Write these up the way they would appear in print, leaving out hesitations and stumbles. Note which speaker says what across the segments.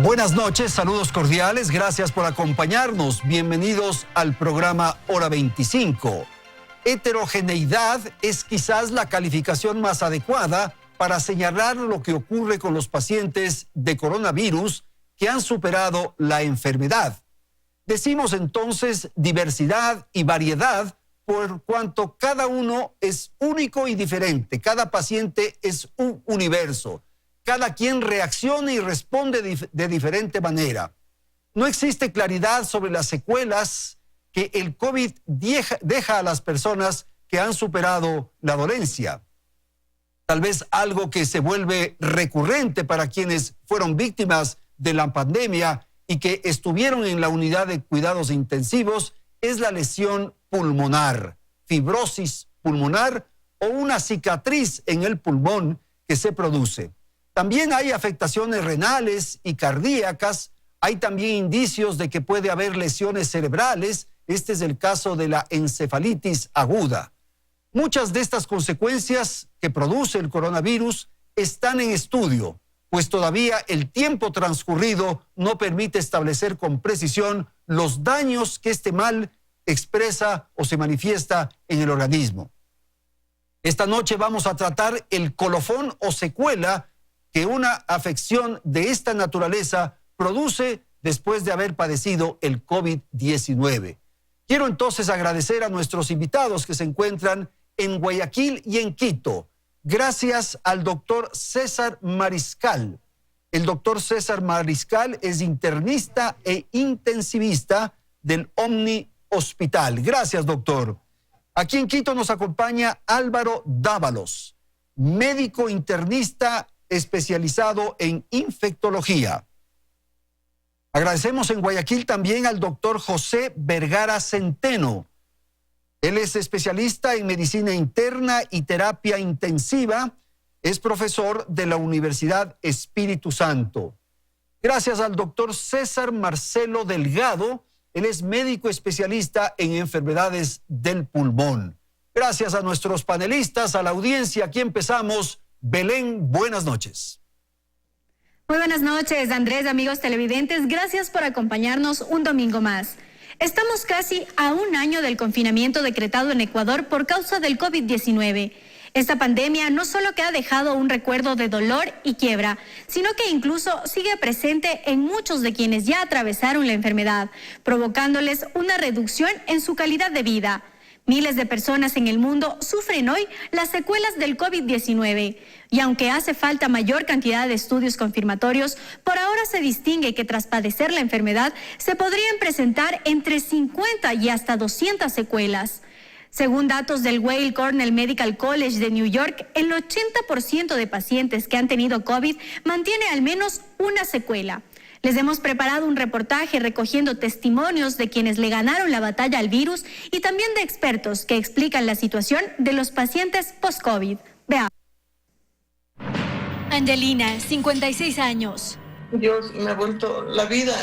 Speaker 1: Buenas noches, saludos cordiales, gracias por acompañarnos. Bienvenidos al programa Hora 25. Heterogeneidad es quizás la calificación más adecuada para señalar lo que ocurre con los pacientes de coronavirus que han superado la enfermedad. Decimos entonces diversidad y variedad por cuanto cada uno es único y diferente. Cada paciente es un universo. Cada quien reacciona y responde de diferente manera. No existe claridad sobre las secuelas que el COVID deja a las personas que han superado la dolencia. Tal vez algo que se vuelve recurrente para quienes fueron víctimas de la pandemia y que estuvieron en la unidad de cuidados intensivos es la lesión pulmonar, fibrosis pulmonar o una cicatriz en el pulmón que se produce. También hay afectaciones renales y cardíacas. Hay también indicios de que puede haber lesiones cerebrales. Este es el caso de la encefalitis aguda. Muchas de estas consecuencias que produce el coronavirus están en estudio, pues todavía el tiempo transcurrido no permite establecer con precisión los daños que este mal expresa o se manifiesta en el organismo. Esta noche vamos a tratar el colofón o secuela que una afección de esta naturaleza produce después de haber padecido el COVID-19. Quiero entonces agradecer a nuestros invitados que se encuentran en Guayaquil y en Quito, gracias al doctor César Mariscal. El doctor César Mariscal es internista e intensivista del Omni Hospital. Gracias, doctor. Aquí en Quito nos acompaña Álvaro Dávalos, médico internista especializado en infectología. Agradecemos en Guayaquil también al doctor José Vergara Centeno. Él es especialista en medicina interna y terapia intensiva. Es profesor de la Universidad Espíritu Santo. Gracias al doctor César Marcelo Delgado. Él es médico especialista en enfermedades del pulmón. Gracias a nuestros panelistas, a la audiencia. Aquí empezamos. Belén, buenas noches.
Speaker 2: Muy buenas noches, Andrés, amigos televidentes. Gracias por acompañarnos un domingo más. Estamos casi a un año del confinamiento decretado en Ecuador por causa del COVID-19. Esta pandemia no solo que ha dejado un recuerdo de dolor y quiebra, sino que incluso sigue presente en muchos de quienes ya atravesaron la enfermedad, provocándoles una reducción en su calidad de vida. Miles de personas en el mundo sufren hoy las secuelas del COVID-19 y aunque hace falta mayor cantidad de estudios confirmatorios, por ahora se distingue que tras padecer la enfermedad se podrían presentar entre 50 y hasta 200 secuelas. Según datos del Weill Cornell Medical College de New York, el 80% de pacientes que han tenido COVID mantiene al menos una secuela. Les hemos preparado un reportaje recogiendo testimonios de quienes le ganaron la batalla al virus y también de expertos que explican la situación de los pacientes post-COVID. Veamos. Angelina, 56 años.
Speaker 3: Dios me ha vuelto la vida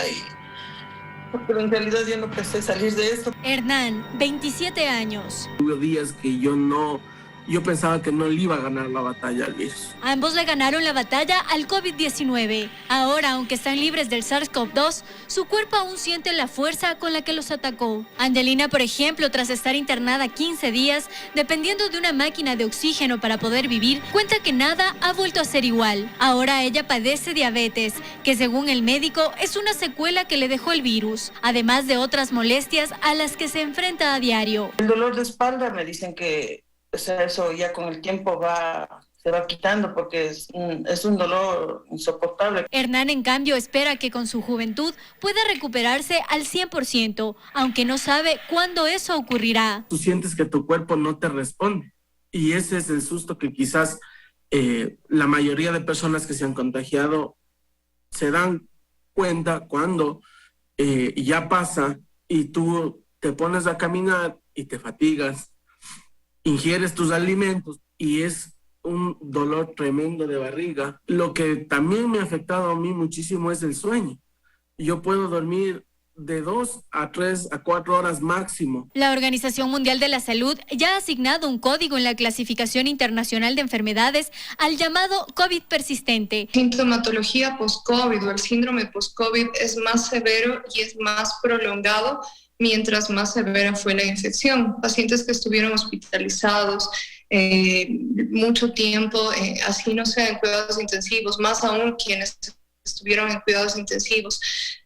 Speaker 3: pero en realidad yo no pensé salir de esto.
Speaker 2: Hernán, 27 años.
Speaker 4: Hubo días que yo pensaba que no le iba a ganar la batalla al virus.
Speaker 2: Ambos le ganaron la batalla al COVID-19. Ahora, aunque están libres del SARS-CoV-2, su cuerpo aún siente la fuerza con la que los atacó. Angelina, por ejemplo, tras estar internada 15 días, dependiendo de una máquina de oxígeno para poder vivir, cuenta que nada ha vuelto a ser igual. Ahora ella padece diabetes, que según el médico es una secuela que le dejó el virus, además de otras molestias a las que se enfrenta a diario.
Speaker 3: El dolor de espalda me dicen que eso ya con el tiempo se va quitando porque es un dolor insoportable.
Speaker 2: Hernán, en cambio, espera que con su juventud pueda recuperarse al 100%, aunque no sabe cuándo eso ocurrirá.
Speaker 4: Tú sientes que tu cuerpo no te responde y ese es el susto que quizás la mayoría de personas que se han contagiado se dan cuenta cuando ya pasa y tú te pones a caminar y te fatigas, ingieres tus alimentos y es un dolor tremendo de barriga. Lo que también me ha afectado a mí muchísimo es el sueño. Yo puedo dormir de 2 a 3 a 4 horas máximo.
Speaker 2: La Organización Mundial de la Salud ya ha asignado un código en la clasificación internacional de enfermedades al llamado COVID persistente.
Speaker 5: Sintomatología post-COVID o el síndrome post-COVID es más severo y es más prolongado mientras más severa fue la infección. Pacientes que estuvieron hospitalizados mucho tiempo, así no sea en cuidados intensivos, más aún quienes estuvieron en cuidados intensivos,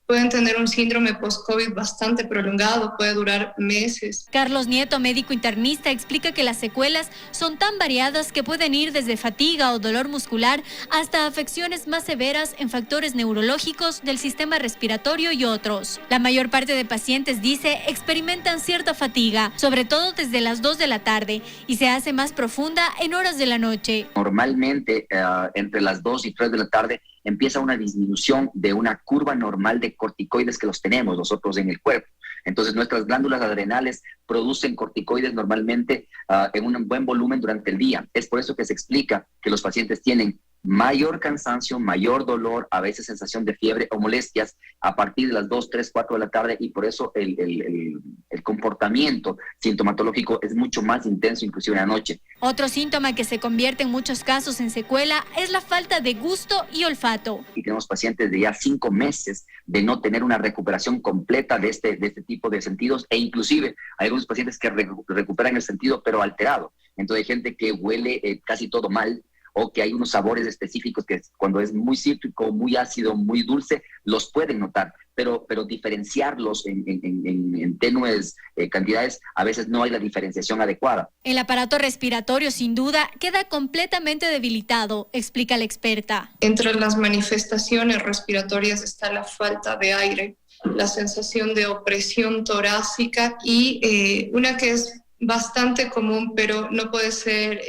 Speaker 5: pueden tener un síndrome post-COVID bastante prolongado, puede durar meses.
Speaker 2: Carlos Nieto, médico internista, explica que las secuelas son tan variadas que pueden ir desde fatiga o dolor muscular hasta afecciones más severas en factores neurológicos del sistema respiratorio y otros. La mayor parte de pacientes, dice, experimentan cierta fatiga, sobre todo desde las 2 de la tarde, y se hace más profunda en horas de la noche.
Speaker 6: Normalmente, entre las 2 y 3 de la tarde, empieza una disminución de una curva normal de corticoides que los tenemos nosotros en el cuerpo. Entonces nuestras glándulas adrenales producen corticoides normalmente en un buen volumen durante el día. Es por eso que se explica que los pacientes tienen mayor cansancio, mayor dolor, a veces sensación de fiebre o molestias a partir de las 2, 3, 4 de la tarde, y por eso el comportamiento sintomatológico es mucho más intenso, inclusive en la noche.
Speaker 2: Otro síntoma que se convierte en muchos casos en secuela es la falta de gusto y olfato.
Speaker 6: Y tenemos pacientes de ya 5 meses de no tener una recuperación completa de este tipo de sentidos, e inclusive hay algunos pacientes que recuperan el sentido pero alterado. Entonces hay gente que huele casi todo mal, o que hay unos sabores específicos que cuando es muy cítrico, muy ácido, muy dulce, los pueden notar, pero diferenciarlos en tenues cantidades, a veces no hay la diferenciación adecuada.
Speaker 2: El aparato respiratorio, sin duda, queda completamente debilitado, explica la experta.
Speaker 5: Entre las manifestaciones respiratorias está la falta de aire, la sensación de opresión torácica y una que es bastante común, pero no puede ser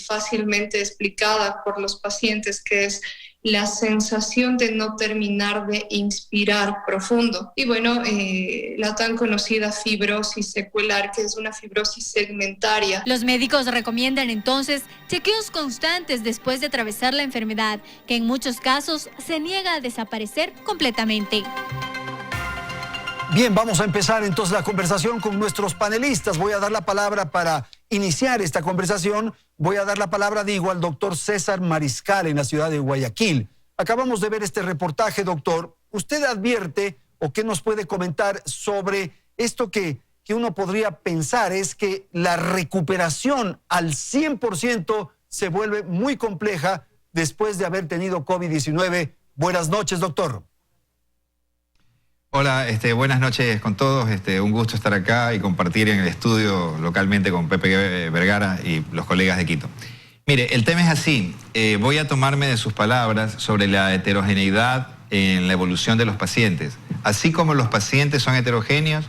Speaker 5: fácilmente explicada por los pacientes, que es la sensación de no terminar de inspirar profundo. Y bueno, la tan conocida fibrosis secular, que es una fibrosis segmentaria.
Speaker 2: Los médicos recomiendan entonces chequeos constantes después de atravesar la enfermedad, que en muchos casos se niega a desaparecer completamente.
Speaker 1: Bien, vamos a empezar entonces la conversación con nuestros panelistas. Voy a dar la palabra para iniciar esta conversación. Voy a dar la palabra, al doctor César Mariscal en la ciudad de Guayaquil. Acabamos de ver este reportaje, doctor. ¿Usted advierte o qué nos puede comentar sobre esto que uno podría pensar es que la recuperación al 100% se vuelve muy compleja después de haber tenido COVID-19? Buenas noches, doctor.
Speaker 7: Hola, buenas noches con todos. Un gusto estar acá y compartir en el estudio localmente con Pepe Vergara y los colegas de Quito. Mire, el tema es así. Voy a tomarme de sus palabras sobre la heterogeneidad en la evolución de los pacientes. Así como los pacientes son heterogéneos,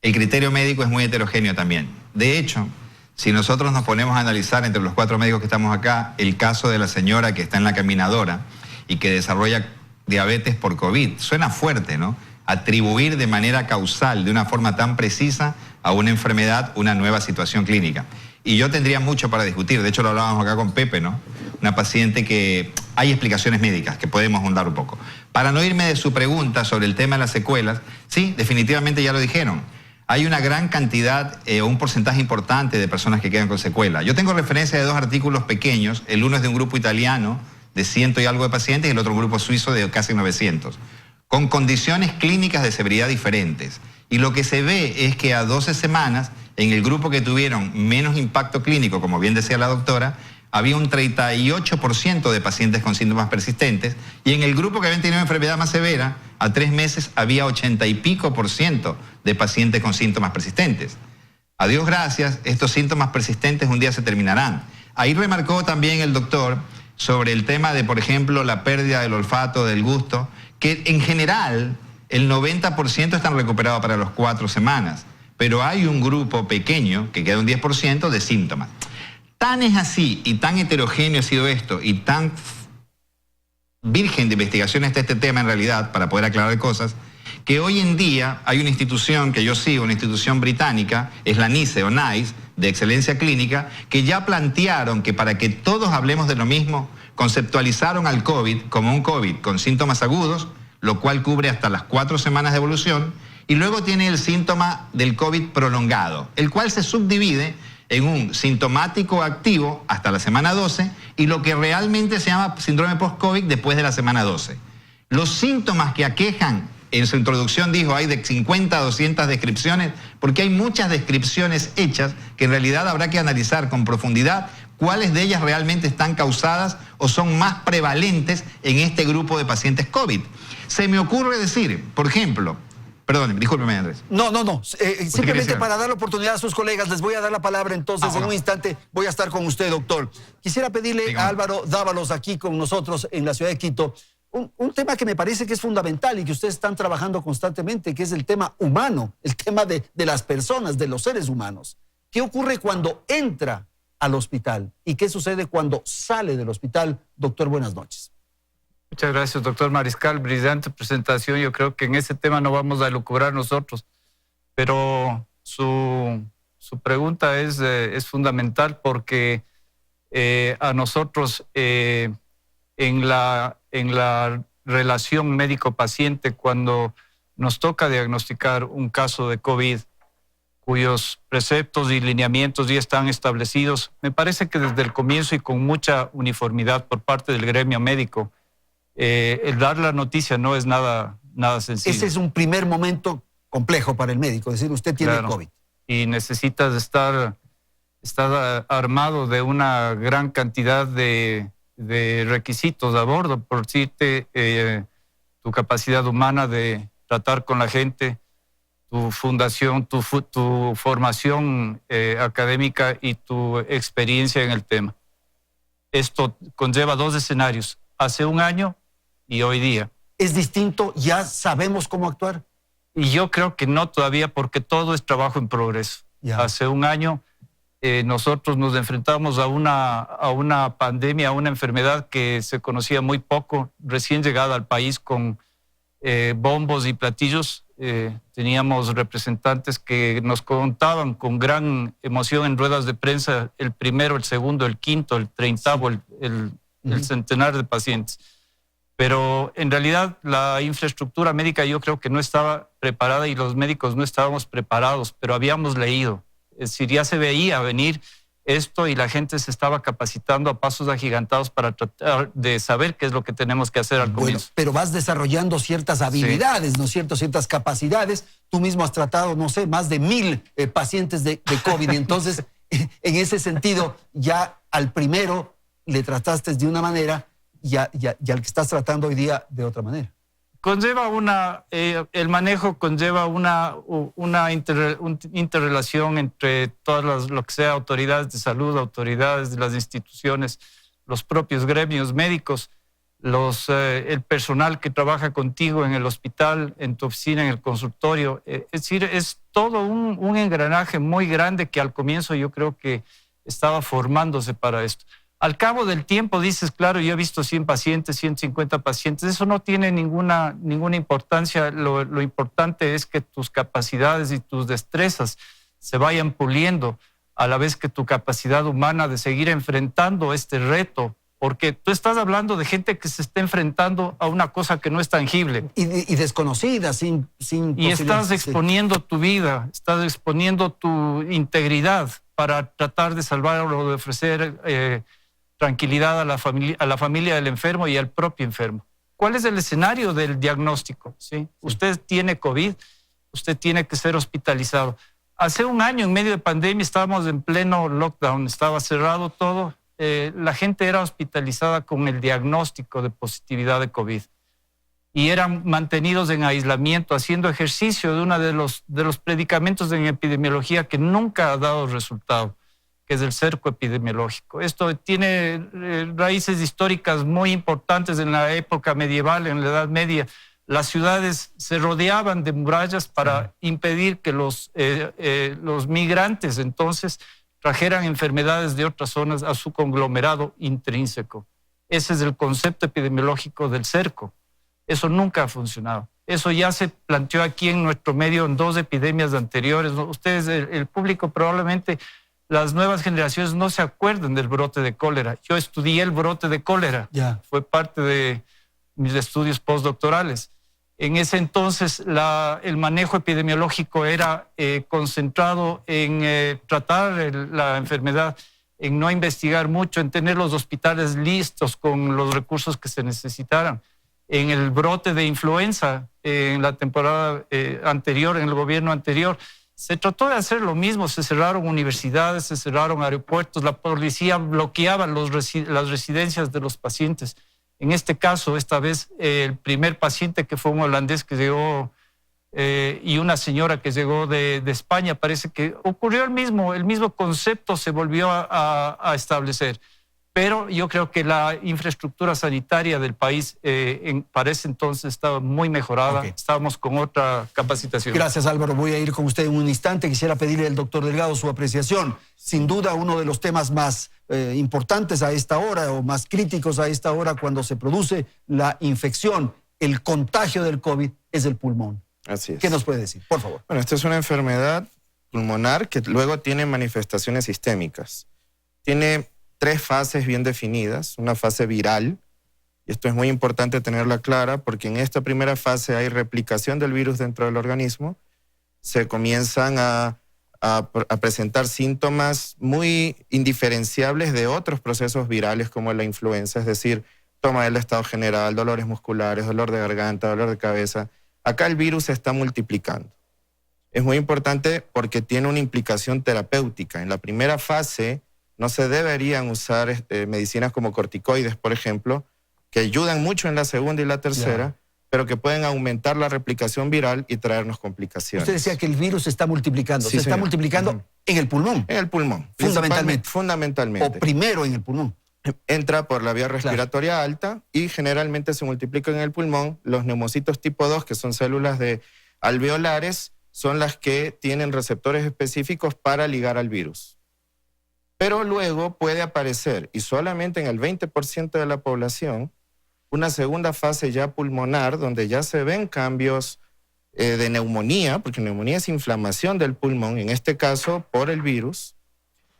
Speaker 7: el criterio médico es muy heterogéneo también. De hecho, si nosotros nos ponemos a analizar entre los 4 médicos que estamos acá, el caso de la señora que está en la caminadora y que desarrolla diabetes por COVID, suena fuerte, ¿no? Atribuir de manera causal, de una forma tan precisa, a una enfermedad, una nueva situación clínica. Y yo tendría mucho para discutir, de hecho lo hablábamos acá con Pepe, ¿no? Una paciente que hay explicaciones médicas que podemos ahondar un poco. Para no irme de su pregunta sobre el tema de las secuelas, sí, definitivamente ya lo dijeron. Hay una gran cantidad o un porcentaje importante de personas que quedan con secuelas. Yo tengo referencia de 2 artículos pequeños, el uno es de un grupo italiano de 100 y algo de pacientes y el otro un grupo suizo de casi 900. Con condiciones clínicas de severidad diferentes. Y lo que se ve es que a 12 semanas, en el grupo que tuvieron menos impacto clínico, como bien decía la doctora, había un 38% de pacientes con síntomas persistentes, y en el grupo que habían tenido enfermedad más severa, a 3 meses había 80 y pico % de pacientes con síntomas persistentes. A Dios gracias, estos síntomas persistentes un día se terminarán. Ahí remarcó también el doctor sobre el tema de, por ejemplo, la pérdida del olfato, del gusto, que en general el 90% están recuperados para las 4 semanas, pero hay un grupo pequeño, que queda un 10% de síntomas. Tan es así y tan heterogéneo ha sido esto y tan virgen de investigación está este tema en realidad, para poder aclarar cosas, que hoy en día hay una institución que yo sigo, una institución británica, es la NICE o NICE, de excelencia clínica, que ya plantearon que para que todos hablemos de lo mismo, conceptualizaron al COVID como un COVID con síntomas agudos, lo cual cubre hasta las 4 semanas de evolución, y luego tiene el síntoma del COVID prolongado, el cual se subdivide en un sintomático activo hasta la semana 12 y lo que realmente se llama síndrome post-COVID después de la semana 12. Los síntomas que aquejan, en su introducción dijo, hay de 50 a 200 descripciones, porque hay muchas descripciones hechas que en realidad habrá que analizar con profundidad cuáles de ellas realmente están causadas o son más prevalentes en este grupo de pacientes COVID. Se me ocurre decir, por ejemplo, perdón, discúlpeme, Andrés.
Speaker 1: No. Simplemente para dar la oportunidad a sus colegas, les voy a dar la palabra entonces. En un instante voy a estar con usted, doctor. Quisiera pedirle a Álvaro Dávalos aquí con nosotros en la ciudad de Quito un tema que me parece que es fundamental y que ustedes están trabajando constantemente, que es el tema humano, el tema de las personas, de los seres humanos. ¿Qué ocurre cuando entra al hospital y qué sucede cuando sale del hospital? Doctor, buenas noches.
Speaker 8: Muchas gracias, doctor Mariscal. Brillante presentación. Yo creo que en ese tema no vamos a elucubrar nosotros, pero su pregunta es fundamental porque a nosotros en la relación médico-paciente, cuando nos toca diagnosticar un caso de COVID, cuyos preceptos y lineamientos ya están establecidos, me parece que desde el comienzo y con mucha uniformidad por parte del gremio médico, el dar la noticia no es nada sencillo.
Speaker 1: Ese es un primer momento complejo para el médico, es decir, usted tiene COVID.
Speaker 8: Y necesitas estar armado de una gran cantidad de requisitos a bordo, por decirte, tu capacidad humana de tratar con la gente, tu fundación, tu formación académica y tu experiencia en el tema. Esto conlleva dos escenarios, hace un año y hoy día.
Speaker 1: ¿Es distinto? ¿Ya sabemos cómo actuar?
Speaker 8: Y yo creo que no todavía, porque todo es trabajo en progreso.
Speaker 1: Ya.
Speaker 8: Hace un año nosotros nos enfrentamos a una pandemia, a una enfermedad que se conocía muy poco, recién llegada al país con bombos y platillos. Teníamos representantes que nos contaban con gran emoción en ruedas de prensa el primero, el segundo, el quinto, el 30º, el centenar de pacientes. Pero en realidad la infraestructura médica yo creo que no estaba preparada y los médicos no estábamos preparados, pero habíamos leído. Es decir, ya se veía venir esto y la gente se estaba capacitando a pasos agigantados para tratar de saber qué es lo que tenemos que hacer al comienzo.
Speaker 1: Bueno, pero vas desarrollando ciertas habilidades, ¿no es cierto? Ciertas capacidades. Tú mismo has tratado, no sé, más de 1000 pacientes de COVID. Y entonces, en ese sentido, ya al primero le trataste de una manera y al que estás tratando hoy día de otra manera.
Speaker 8: Conlleva el manejo conlleva una interrelación entre todas lo que sea autoridades de salud, autoridades de las instituciones, los propios gremios médicos, el personal que trabaja contigo en el hospital, en tu oficina, en el consultorio. Es decir, es todo un engranaje muy grande que al comienzo yo creo que estaba formándose para esto. Al cabo del tiempo dices, claro, yo he visto 100 pacientes, 150 pacientes, eso no tiene ninguna importancia. Lo importante es que tus capacidades y tus destrezas se vayan puliendo a la vez que tu capacidad humana de seguir enfrentando este reto, porque tú estás hablando de gente que se está enfrentando a una cosa que no es tangible.
Speaker 1: Y desconocida, sin
Speaker 8: y estás exponiendo tu vida, estás exponiendo tu integridad para tratar de salvar o de ofrecer tranquilidad a la familia del enfermo y al propio enfermo. ¿Cuál es el escenario del diagnóstico? ¿Sí? Usted tiene COVID, usted tiene que ser hospitalizado. Hace un año, en medio de pandemia, estábamos en pleno lockdown, estaba cerrado todo. La gente era hospitalizada con el diagnóstico de positividad de COVID y eran mantenidos en aislamiento, haciendo ejercicio de uno de los predicamentos en epidemiología que nunca ha dado resultado, que es el cerco epidemiológico. Esto tiene raíces históricas muy importantes en la época medieval, en la Edad Media. Las ciudades se rodeaban de murallas para impedir que los migrantes entonces trajeran enfermedades de otras zonas a su conglomerado intrínseco. Ese es el concepto epidemiológico del cerco. Eso nunca ha funcionado. Eso ya se planteó aquí en nuestro medio en 2 epidemias anteriores. Ustedes, el público probablemente, las nuevas generaciones no se acuerdan del brote de cólera. Yo estudié el brote de cólera.
Speaker 1: Ya.
Speaker 8: Fue parte de mis estudios postdoctorales. En ese entonces el manejo epidemiológico era concentrado en tratar la enfermedad, en no investigar mucho, en tener los hospitales listos con los recursos que se necesitaran. En el brote de influenza, en la temporada anterior, en el gobierno anterior, se trató de hacer lo mismo. Se cerraron universidades, se cerraron aeropuertos, la policía bloqueaba las residencias de los pacientes. En este caso, esta vez, el primer paciente, que fue un holandés que llegó y una señora que llegó de España, parece que ocurrió el mismo concepto se volvió a establecer. Pero yo creo que la infraestructura sanitaria del país para ese entonces estaba muy mejorada. Okay. Estábamos con otra capacitación.
Speaker 1: Gracias, Álvaro. Voy a ir con usted en un instante. Quisiera pedirle al doctor Delgado su apreciación. Sin duda, uno de los temas más importantes a esta hora o más críticos a esta hora cuando se produce la infección, el contagio del COVID, es el pulmón.
Speaker 9: Así es.
Speaker 1: ¿Qué nos puede decir? Por favor.
Speaker 9: Bueno, esta es una enfermedad pulmonar que luego tiene manifestaciones sistémicas. Tiene 3 fases bien definidas, una fase viral, y esto es muy importante tenerla clara porque en esta primera fase hay replicación del virus dentro del organismo, se comienzan a presentar síntomas muy indiferenciables de otros procesos virales como la influenza, es decir, toma del estado general, dolores musculares, dolor de garganta, dolor de cabeza. Acá el virus se está multiplicando. Es muy importante porque tiene una implicación terapéutica. En la primera fase no se deberían usar medicinas como corticoides, por ejemplo, que ayudan mucho en la segunda y la tercera, pero que pueden aumentar la replicación viral y traernos complicaciones.
Speaker 1: Usted decía que el virus se está multiplicando.
Speaker 9: Sí,
Speaker 1: se está multiplicando en el pulmón.
Speaker 9: En el pulmón.
Speaker 1: Fundamentalmente. O primero en el pulmón.
Speaker 9: Entra por la vía respiratoria alta y generalmente se multiplica en el pulmón. Los neumocitos tipo 2, que son células alveolares, son las que tienen receptores específicos para ligar al virus. Pero luego puede aparecer, y solamente en el 20% de la población, una segunda fase ya pulmonar, donde ya se ven cambios de neumonía, porque neumonía es inflamación del pulmón, en este caso por el virus,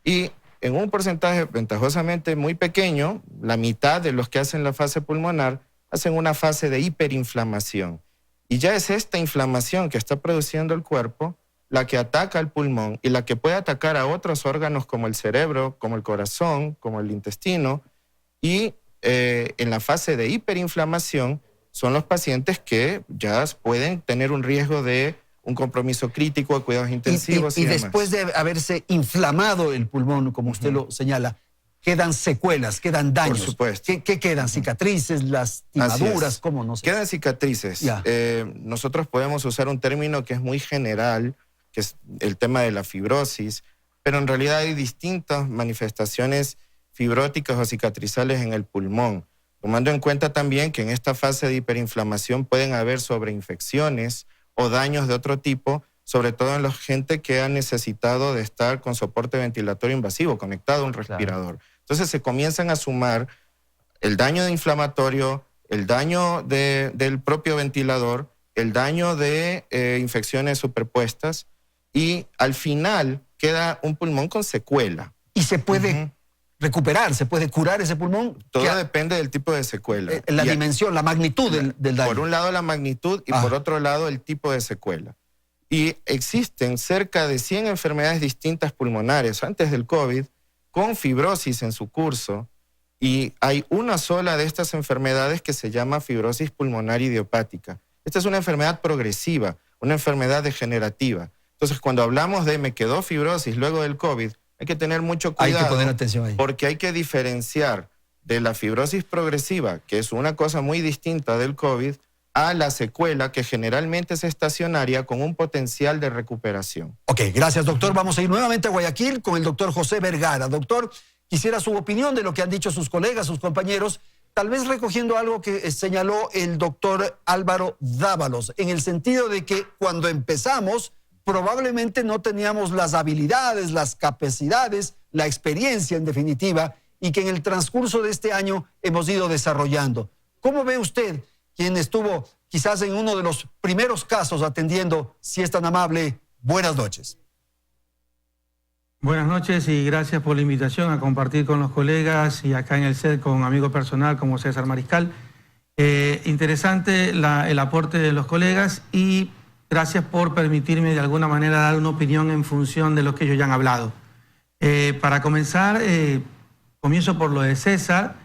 Speaker 9: y en un porcentaje ventajosamente muy pequeño, la mitad de los que hacen la fase pulmonar hacen una fase de hiperinflamación. Y ya es esta inflamación que está produciendo el cuerpo la que ataca al pulmón y la que puede atacar a otros órganos como el cerebro, como el corazón, como el intestino. Y en la fase de hiperinflamación son los pacientes que ya pueden tener un riesgo de un compromiso crítico de cuidados intensivos y demás.
Speaker 1: Después de haberse inflamado el pulmón, como usted lo señala, quedan secuelas, quedan daños.
Speaker 9: Por supuesto.
Speaker 1: ¿Qué quedan? ¿Cicatrices, lastimaduras? ¿Cómo? No sé.
Speaker 9: Quedan cicatrices. Nosotros podemos usar un término que es muy general, que es el tema de la fibrosis, pero en realidad hay distintas manifestaciones fibróticas o cicatrizales en el pulmón, tomando en cuenta también que en esta fase de hiperinflamación pueden haber sobreinfecciones o daños de otro tipo, sobre todo en la gente que ha necesitado de estar con soporte ventilatorio invasivo, conectado a un respirador. Entonces se comienzan a sumar el daño inflamatorio, el daño del propio ventilador, el daño de infecciones superpuestas, y al final queda un pulmón con secuela.
Speaker 1: ¿Y se puede recuperar, se puede curar ese pulmón?
Speaker 9: Todo depende del tipo de secuela.
Speaker 1: La dimensión, la magnitud del daño.
Speaker 9: Por un lado la magnitud y por otro lado el tipo de secuela. Y existen cerca de 100 enfermedades distintas pulmonares antes del COVID con fibrosis en su curso, y hay una sola de estas enfermedades que se llama fibrosis pulmonar idiopática. Esta es una enfermedad progresiva, una enfermedad degenerativa. Entonces, cuando hablamos de me quedó fibrosis luego del COVID, hay que tener mucho cuidado.
Speaker 1: Hay que poner atención ahí.
Speaker 9: Porque hay que diferenciar de la fibrosis progresiva, que es una cosa muy distinta del COVID, a la secuela, que generalmente es estacionaria con un potencial de recuperación.
Speaker 1: Ok, gracias, doctor. Vamos a ir nuevamente a Guayaquil con el doctor José Vergara. Doctor, quisiera su opinión de lo que han dicho sus colegas, sus compañeros, tal vez recogiendo algo que señaló el doctor Álvaro Dávalos, en el sentido de que cuando empezamos probablemente no teníamos las habilidades, las capacidades, la experiencia en definitiva, y que en el transcurso de este año hemos ido desarrollando. ¿Cómo ve usted, quien estuvo quizás en uno de los primeros casos atendiendo, si es tan amable? Buenas noches.
Speaker 10: Buenas noches y gracias por la invitación a compartir con los colegas y acá en el set con un amigo personal como César Mariscal. Interesante el aporte de los colegas y gracias por permitirme de alguna manera dar una opinión en función de lo que ellos ya han hablado. Para comenzar, comienzo por lo de César.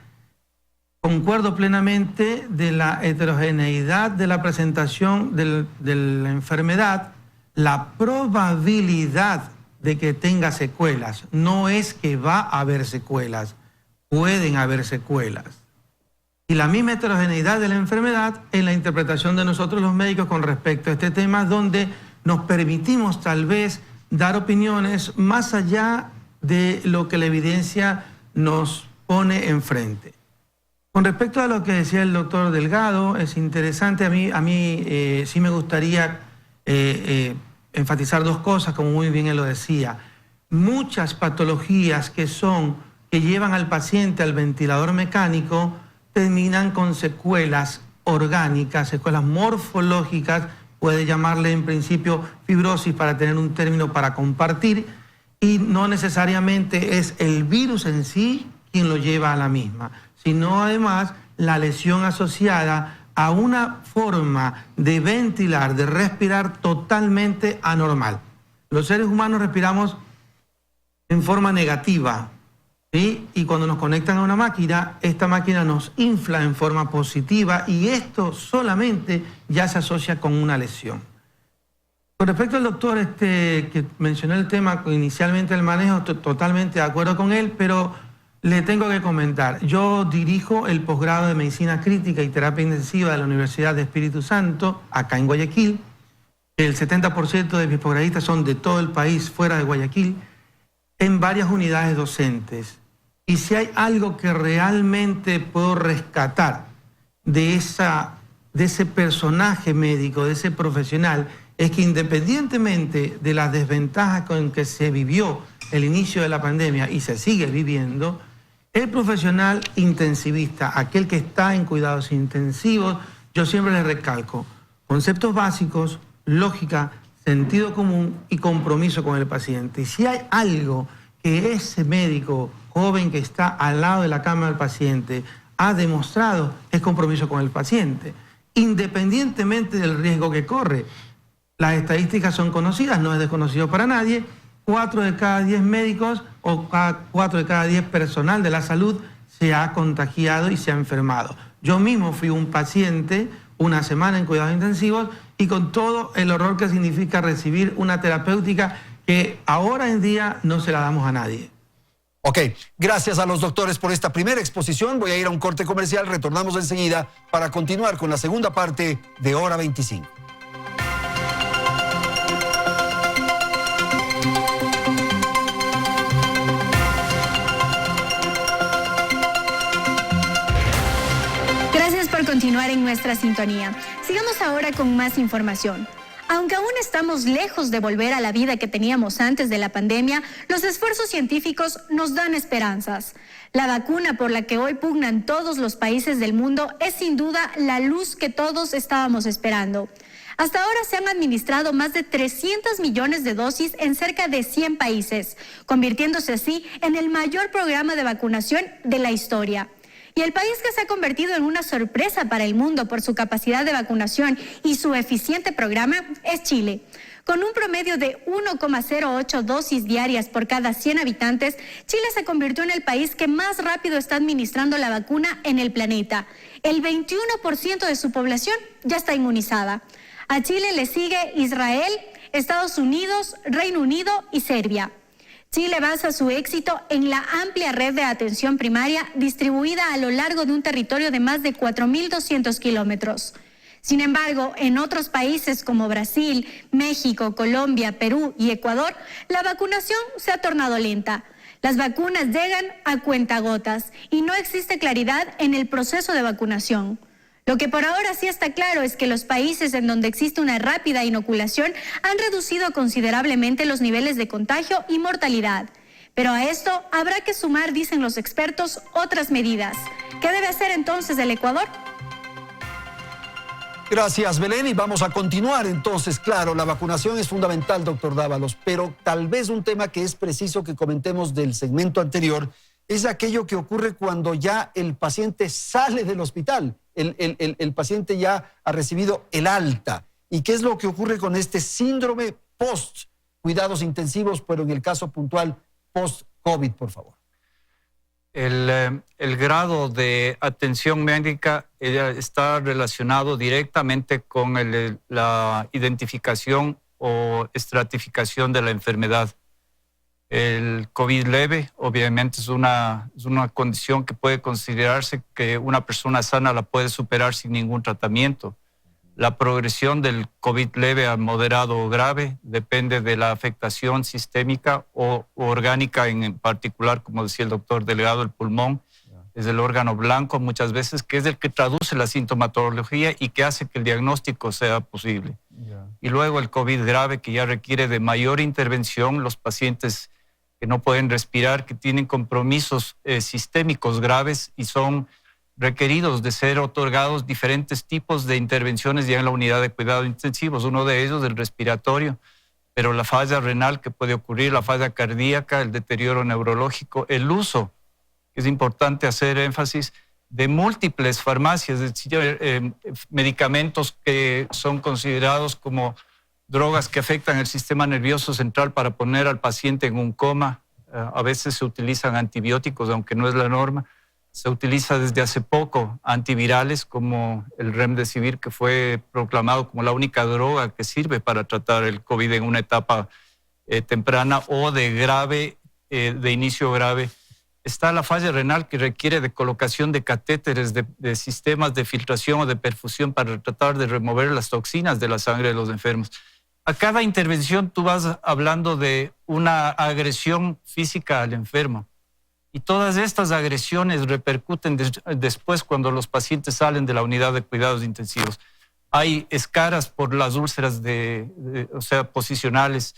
Speaker 10: Concuerdo plenamente de la heterogeneidad de la presentación de la enfermedad. La probabilidad de que tenga secuelas no es que va a haber secuelas, pueden haber secuelas. Y la misma heterogeneidad de la enfermedad en la interpretación de nosotros los médicos con respecto a este tema, donde nos permitimos tal vez dar opiniones más allá de lo que la evidencia nos pone enfrente. Con respecto a lo que decía el doctor Delgado, es interesante, a mí sí me gustaría enfatizar dos cosas, como muy bien él lo decía. Muchas patologías que llevan al paciente al ventilador mecánico terminan con secuelas orgánicas, secuelas morfológicas, puede llamarle en principio fibrosis para tener un término para compartir, y no necesariamente es el virus en sí quien lo lleva a la misma, sino además la lesión asociada a una forma de ventilar, de respirar totalmente anormal. Los seres humanos respiramos en forma negativa, ¿sí? Y cuando nos conectan a una máquina, esta máquina nos infla en forma positiva y esto solamente ya se asocia con una lesión. Con respecto al doctor que mencionó el tema inicialmente del manejo, estoy totalmente de acuerdo con él, pero le tengo que comentar. Yo dirijo el posgrado de Medicina Crítica y Terapia Intensiva de la Universidad de Espíritu Santo, acá en Guayaquil. El 70% de mis posgradistas son de todo el país, fuera de Guayaquil, en varias unidades docentes. Y si hay algo que realmente puedo rescatar de ese personaje médico, de ese profesional, es que independientemente de las desventajas con que se vivió el inicio de la pandemia y se sigue viviendo, el profesional intensivista, aquel que está en cuidados intensivos, yo siempre le recalco conceptos básicos, lógica, sentido común y compromiso con el paciente. Y si hay algo que ese médico joven que está al lado de la cama del paciente ha demostrado, es compromiso con el paciente, independientemente del riesgo que corre. Las estadísticas son conocidas, no es desconocido para nadie. 4 de cada 10 médicos o 4 de cada 10 personal de la salud se ha contagiado y se ha enfermado. Yo mismo fui un paciente una semana en cuidados intensivos y con todo el horror que significa recibir una terapéutica que ahora en día no se la damos a nadie.
Speaker 1: Ok, gracias a los doctores por esta primera exposición. Voy a ir a un corte comercial, retornamos enseguida para continuar con la segunda parte de Hora 25.
Speaker 2: Gracias por continuar en nuestra sintonía. Sigamos ahora con más información. Aunque aún estamos lejos de volver a la vida que teníamos antes de la pandemia, los esfuerzos científicos nos dan esperanzas. La vacuna por la que hoy pugnan todos los países del mundo es sin duda la luz que todos estábamos esperando. Hasta ahora se han administrado más de 300 millones de dosis en cerca de 100 países, convirtiéndose así en el mayor programa de vacunación de la historia. Y el país que se ha convertido en una sorpresa para el mundo por su capacidad de vacunación y su eficiente programa es Chile. Con un promedio de 1,08 dosis diarias por cada 100 habitantes, Chile se convirtió en el país que más rápido está administrando la vacuna en el planeta. El 21% de su población ya está inmunizada. A Chile le sigue Israel, Estados Unidos, Reino Unido y Serbia. Chile basa su éxito en la amplia red de atención primaria distribuida a lo largo de un territorio de más de 4.200 kilómetros. Sin embargo, en otros países como Brasil, México, Colombia, Perú y Ecuador, la vacunación se ha tornado lenta. Las vacunas llegan a cuentagotas y no existe claridad en el proceso de vacunación. Lo que por ahora sí está claro es que los países en donde existe una rápida inoculación han reducido considerablemente los niveles de contagio y mortalidad. Pero a esto habrá que sumar, dicen los expertos, otras medidas. ¿Qué debe hacer entonces el Ecuador?
Speaker 1: Gracias, Belén, y vamos a continuar entonces. Claro, la vacunación es fundamental, doctor Dávalos, pero tal vez un tema que es preciso que comentemos del segmento anterior es aquello que ocurre cuando ya el paciente sale del hospital, el paciente ya ha recibido el alta. ¿Y qué es lo que ocurre con este síndrome post-cuidados intensivos, pero en el caso puntual post-COVID, por favor?
Speaker 8: El grado de atención médica está relacionado directamente con la identificación o estratificación de la enfermedad. El COVID leve, obviamente, es una condición que puede considerarse que una persona sana la puede superar sin ningún tratamiento. La progresión del COVID leve a moderado o grave depende de la afectación sistémica o orgánica, en particular, como decía el doctor Delgado, el pulmón. Es el órgano blanco muchas veces, que es el que traduce la sintomatología y que hace que el diagnóstico sea posible. Y luego el COVID grave, que ya requiere de mayor intervención, los pacientes que no pueden respirar, que tienen compromisos sistémicos graves y son requeridos de ser otorgados diferentes tipos de intervenciones ya en la unidad de cuidados intensivos. Uno de ellos, el respiratorio, pero la falla renal que puede ocurrir, la falla cardíaca, el deterioro neurológico, el uso, es importante hacer énfasis, de múltiples farmacias, es decir, medicamentos que son considerados como drogas que afectan el sistema nervioso central para poner al paciente en un coma. A veces se utilizan antibióticos, aunque no es la norma. Se utiliza desde hace poco antivirales como el Remdesivir, que fue proclamado como la única droga que sirve para tratar el COVID en una etapa temprana o de inicio grave. Está la falla renal, que requiere de colocación de catéteres, de sistemas de filtración o de perfusión para tratar de remover las toxinas de la sangre de los enfermos. A cada intervención tú vas hablando de una agresión física al enfermo. Y todas estas agresiones repercuten después cuando los pacientes salen de la unidad de cuidados intensivos. Hay escaras por las úlceras posicionales,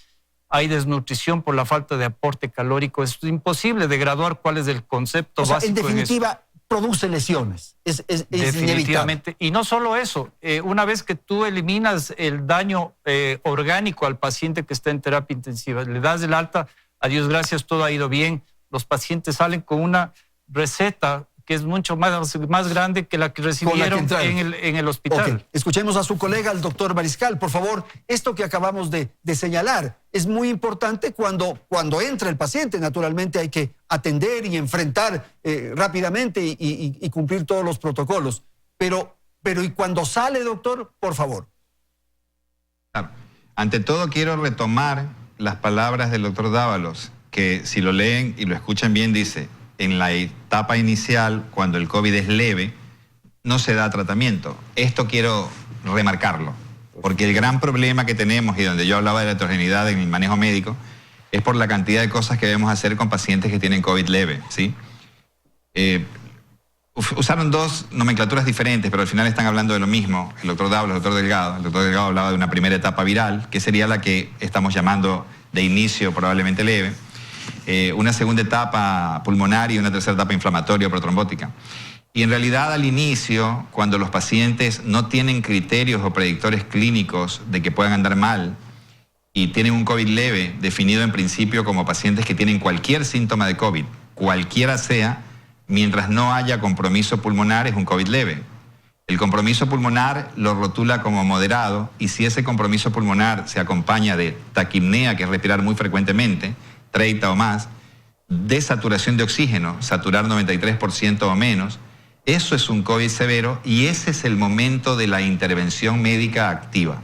Speaker 8: hay desnutrición por la falta de aporte calórico. Es imposible de graduar cuál es el concepto básico.
Speaker 1: En definitiva, produce lesiones. Es
Speaker 8: definitivamente.
Speaker 1: inevitable.
Speaker 8: Y no solo eso, una vez que tú eliminas el daño orgánico al paciente que está en terapia intensiva, le das el alta, a Dios gracias, todo ha ido bien. Los pacientes salen con una receta que es mucho más grande que la que recibieron en el hospital.
Speaker 1: Okay. Escuchemos a su colega, el doctor Mariscal. Por favor, esto que acabamos de señalar es muy importante cuando entra el paciente. Naturalmente hay que atender y enfrentar rápidamente y cumplir todos los protocolos. Pero ¿y cuando sale, doctor? Por favor.
Speaker 7: Claro. Ante todo, quiero retomar las palabras del doctor Dávalos, que si lo leen y lo escuchan bien, dice: en la etapa inicial, cuando el COVID es leve, no se da tratamiento. Esto quiero remarcarlo, porque el gran problema que tenemos, y donde yo hablaba de la heterogeneidad en el manejo médico, es por la cantidad de cosas que debemos hacer con pacientes que tienen COVID leve, ¿sí? Usaron dos nomenclaturas diferentes, pero al final están hablando de lo mismo, el doctor Dávalos, el doctor Delgado. El doctor Delgado hablaba de una primera etapa viral, que sería la que estamos llamando de inicio probablemente leve, una segunda etapa pulmonar y una tercera etapa inflamatoria o protrombótica. Y en realidad, al inicio, cuando los pacientes no tienen criterios o predictores clínicos de que puedan andar mal y tienen un COVID leve, definido en principio como pacientes que tienen cualquier síntoma de COVID, cualquiera sea, mientras no haya compromiso pulmonar, es un COVID leve. El compromiso pulmonar lo rotula como moderado, y si ese compromiso pulmonar se acompaña de taquipnea, que es respirar muy frecuentemente, 30 o más, de saturación de oxígeno, saturar 93% o menos, eso es un COVID severo, y ese es el momento de la intervención médica activa.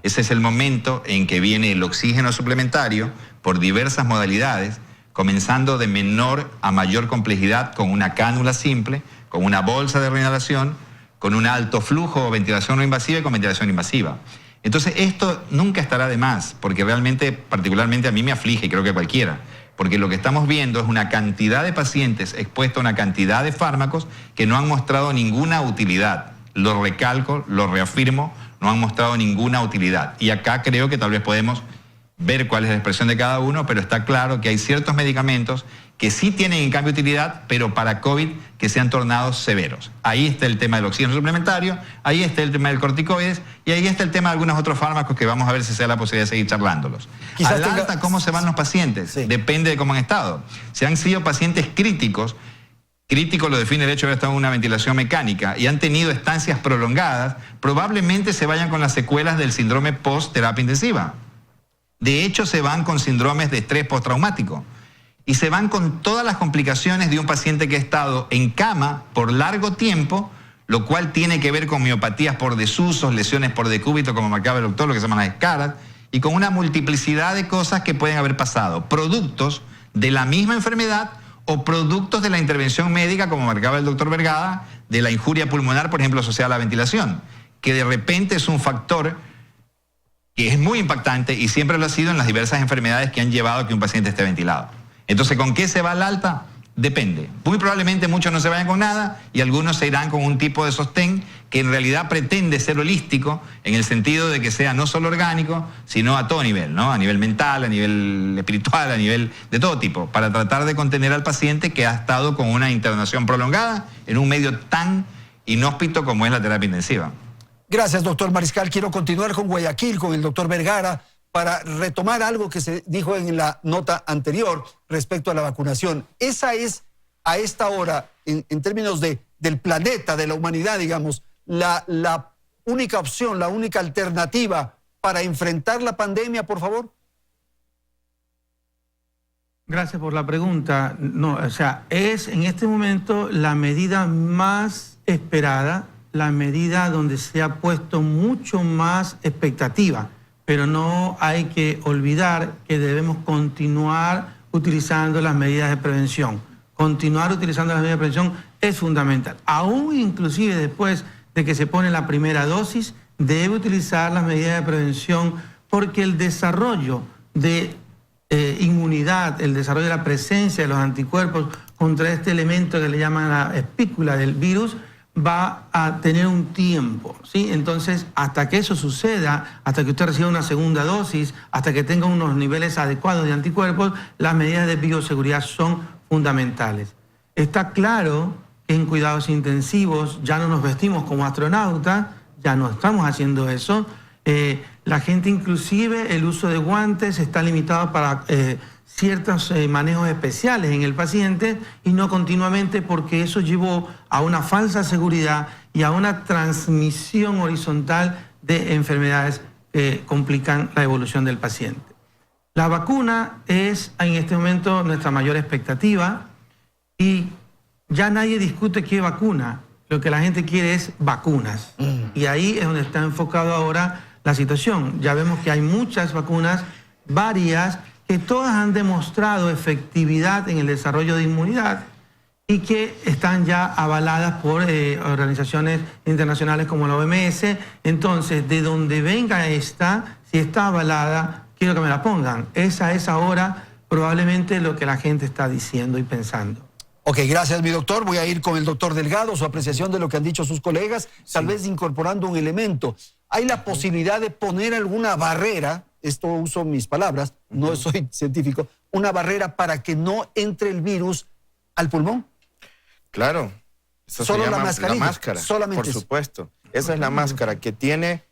Speaker 7: Ese es el momento en que viene el oxígeno suplementario por diversas modalidades, comenzando de menor a mayor complejidad, con una cánula simple, con una bolsa de reinhalación, con un alto flujo o ventilación no invasiva y con ventilación invasiva. Entonces, esto nunca estará de más, porque realmente, particularmente a mí me aflige, y creo que a cualquiera, porque lo que estamos viendo es una cantidad de pacientes expuestos a una cantidad de fármacos que no han mostrado ninguna utilidad. Lo recalco, lo reafirmo, no han mostrado ninguna utilidad. Y acá creo que tal vez podemos ver cuál es la expresión de cada uno, pero está claro que hay ciertos medicamentos que sí tienen en cambio utilidad, pero para COVID que se han tornado severos. Ahí está el tema del oxígeno suplementario, ahí está el tema del corticoides y ahí está el tema de algunos otros fármacos que vamos a ver si se da la posibilidad de seguir charlándolos. Al alta, ¿cómo se van los pacientes? Sí. Depende de cómo han estado. Si han sido pacientes críticos, crítico lo define el hecho de haber estado en una ventilación mecánica y han tenido estancias prolongadas, probablemente se vayan con las secuelas del síndrome post-terapia intensiva. De hecho, se van con síndromes de estrés postraumático y se van con todas las complicaciones de un paciente que ha estado en cama por largo tiempo, lo cual tiene que ver con miopatías por desusos, lesiones por decúbito, como marcaba el doctor, lo que se llaman las escaras, y con una multiplicidad de cosas que pueden haber pasado, productos de la misma enfermedad o productos de la intervención médica, como marcaba el doctor Vergara, de la injuria pulmonar, por ejemplo, asociada a la ventilación, que de repente es un factor que es muy impactante y siempre lo ha sido en las diversas enfermedades que han llevado a que un paciente esté ventilado. Entonces, ¿con qué se va al alta? Depende. Muy probablemente muchos no se vayan con nada y algunos se irán con un tipo de sostén que en realidad pretende ser holístico en el sentido de que sea no solo orgánico, sino a todo nivel, ¿no? A nivel mental, a nivel espiritual, a nivel de todo tipo, para tratar de contener al paciente que ha estado con una internación prolongada en un medio tan inhóspito como es la terapia intensiva.
Speaker 1: Gracias, doctor Mariscal. Quiero continuar con Guayaquil, con el doctor Vergara, para retomar algo que se dijo en la nota anterior respecto a la vacunación. Esa es, a esta hora, en términos del planeta, de la humanidad, digamos, la única opción, la única alternativa para enfrentar la pandemia, por favor.
Speaker 10: Gracias por la pregunta. No, o sea, es en este momento la medida más esperada, la medida donde se ha puesto mucho más expectativa. Pero no hay que olvidar que debemos continuar utilizando las medidas de prevención. Continuar utilizando las medidas de prevención es fundamental. Aún inclusive después de que se pone la primera dosis, debe utilizar las medidas de prevención porque el desarrollo de inmunidad, el desarrollo de la presencia de los anticuerpos contra este elemento que le llaman la espícula del virus, va a tener un tiempo, ¿sí? Entonces, hasta que eso suceda, hasta que usted reciba una segunda dosis, hasta que tenga unos niveles adecuados de anticuerpos, las medidas de bioseguridad son fundamentales. Está claro que en cuidados intensivos ya no nos vestimos como astronautas, ya no estamos haciendo eso. La gente, inclusive, el uso de guantes está limitado para ciertos manejos especiales en el paciente y no continuamente, porque eso llevó a una falsa seguridad y a una transmisión horizontal de enfermedades que complican la evolución del paciente. La vacuna es en este momento nuestra mayor expectativa y ya nadie discute qué vacuna, lo que la gente quiere es vacunas. Y ahí es donde está enfocado ahora la situación. Ya vemos que hay muchas vacunas, varias, que todas han demostrado efectividad en el desarrollo de inmunidad y que están ya avaladas por organizaciones internacionales como la OMS. Entonces, de donde venga esta, si está avalada, quiero que me la pongan. Esa es ahora probablemente lo que la gente está diciendo y pensando.
Speaker 1: Ok, gracias, mi doctor. Voy a ir con el doctor Delgado, su apreciación de lo que han dicho sus colegas, tal vez incorporando un elemento. ¿Hay la posibilidad de poner alguna barrera? Esto uso mis palabras, no soy científico, una barrera para que no entre el virus al pulmón.
Speaker 9: Claro. Eso
Speaker 1: solo
Speaker 9: se llama
Speaker 1: la mascarilla.
Speaker 9: La máscara,
Speaker 1: solamente
Speaker 9: por supuesto. Esa es la máscara que tiene,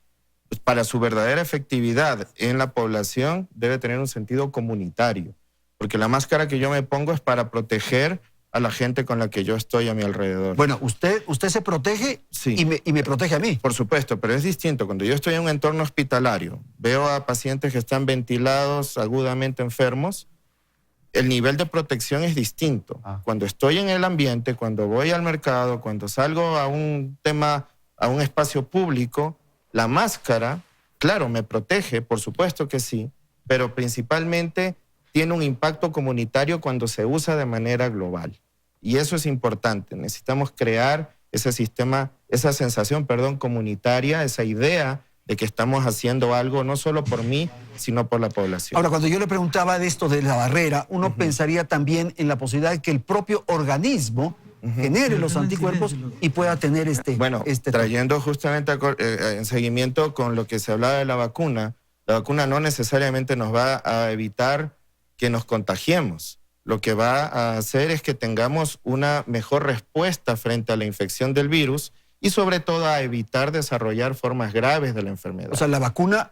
Speaker 9: pues, para su verdadera efectividad en la población, debe tener un sentido comunitario. Porque la máscara que yo me pongo es para proteger a la gente con la que yo estoy a mi alrededor.
Speaker 1: Bueno, usted se protege, sí, y me protege a mí.
Speaker 9: Por supuesto, pero es distinto. Cuando yo estoy en un entorno hospitalario, veo a pacientes que están ventilados, agudamente enfermos, el nivel de protección es distinto. Cuando estoy en el ambiente, cuando voy al mercado, cuando salgo a un espacio público, la máscara, claro, me protege, por supuesto que sí, pero principalmente tiene un impacto comunitario cuando se usa de manera global. Y eso es importante. Necesitamos crear ese sistema, esa sensación, comunitaria, esa idea de que estamos haciendo algo no solo por mí, sino por la población.
Speaker 1: Ahora, cuando yo le preguntaba de esto de la barrera, uno pensaría también en la posibilidad de que el propio organismo genere los anticuerpos y pueda tener este...
Speaker 9: Bueno, trayendo justamente en seguimiento con lo que se hablaba de la La vacuna no necesariamente nos va a evitar que nos contagiemos. Lo que va a hacer es que tengamos una mejor respuesta frente a la infección del virus y sobre todo a evitar desarrollar formas graves de la enfermedad.
Speaker 1: O sea, la vacuna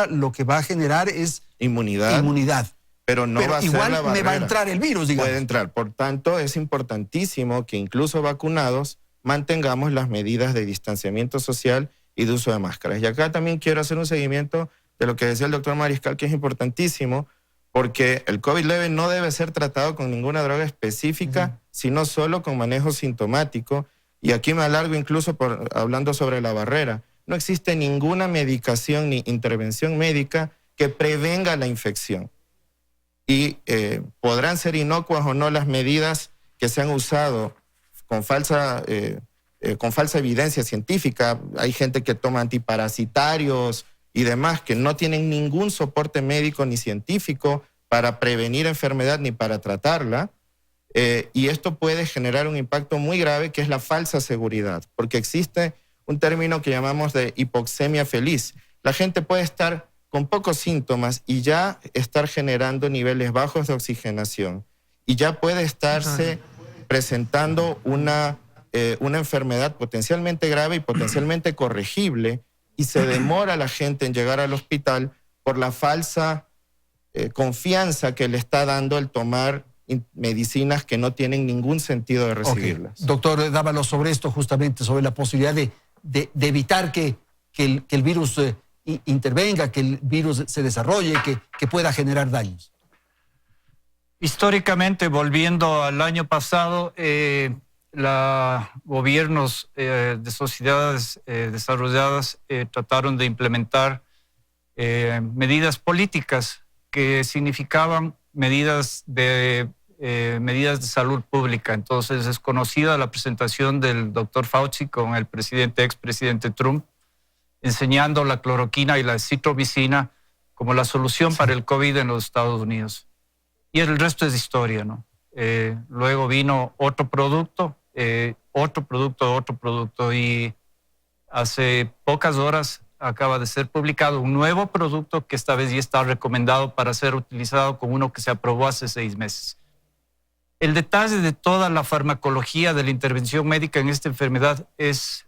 Speaker 1: lo que va a generar es
Speaker 9: inmunidad. Pero no va a ser la barrera.
Speaker 1: Igual me va a entrar el virus, digamos.
Speaker 9: Puede entrar. Por tanto, es importantísimo que incluso vacunados mantengamos las medidas de distanciamiento social y de uso de máscaras. Y acá también quiero hacer un seguimiento de lo que decía el doctor Mariscal, que es importantísimo, porque el COVID leve no debe ser tratado con ninguna droga específica, sino solo con manejo sintomático. Y aquí me alargo incluso hablando sobre la barrera. No existe ninguna medicación ni intervención médica que prevenga la infección. Y podrán ser inocuas o no las medidas que se han usado con falsa evidencia científica. Hay gente que toma antiparasitarios y demás que no tienen ningún soporte médico ni científico para prevenir enfermedad ni para tratarla. Y esto puede generar un impacto muy grave, que es la falsa seguridad, porque existe un término que llamamos de hipoxemia feliz. La gente puede estar con pocos síntomas y ya estar generando niveles bajos de oxigenación y ya puede estarse presentando una enfermedad potencialmente grave y potencialmente corregible, y se demora la gente en llegar al hospital por la falsa confianza que le está dando el tomar medicinas que no tienen ningún sentido de recibirlas.
Speaker 1: Okay. Doctor Dávalos, sobre esto justamente, sobre la posibilidad de evitar que el virus intervenga, que el virus se desarrolle, que pueda generar daños.
Speaker 8: Históricamente, volviendo al año pasado, gobiernos de sociedades desarrolladas trataron de implementar medidas políticas que significaban medidas de salud pública. Entonces es conocida la presentación del doctor Fauci con el expresidente Trump, enseñando la cloroquina y la citromicina como la solución para el COVID en los Estados Unidos. Y el resto es historia, ¿no? Luego vino otro producto, y hace pocas horas acaba de ser publicado un nuevo producto que esta vez ya está recomendado para ser utilizado con uno que se aprobó hace 6 meses. El detalle de toda la farmacología de la intervención médica en esta enfermedad es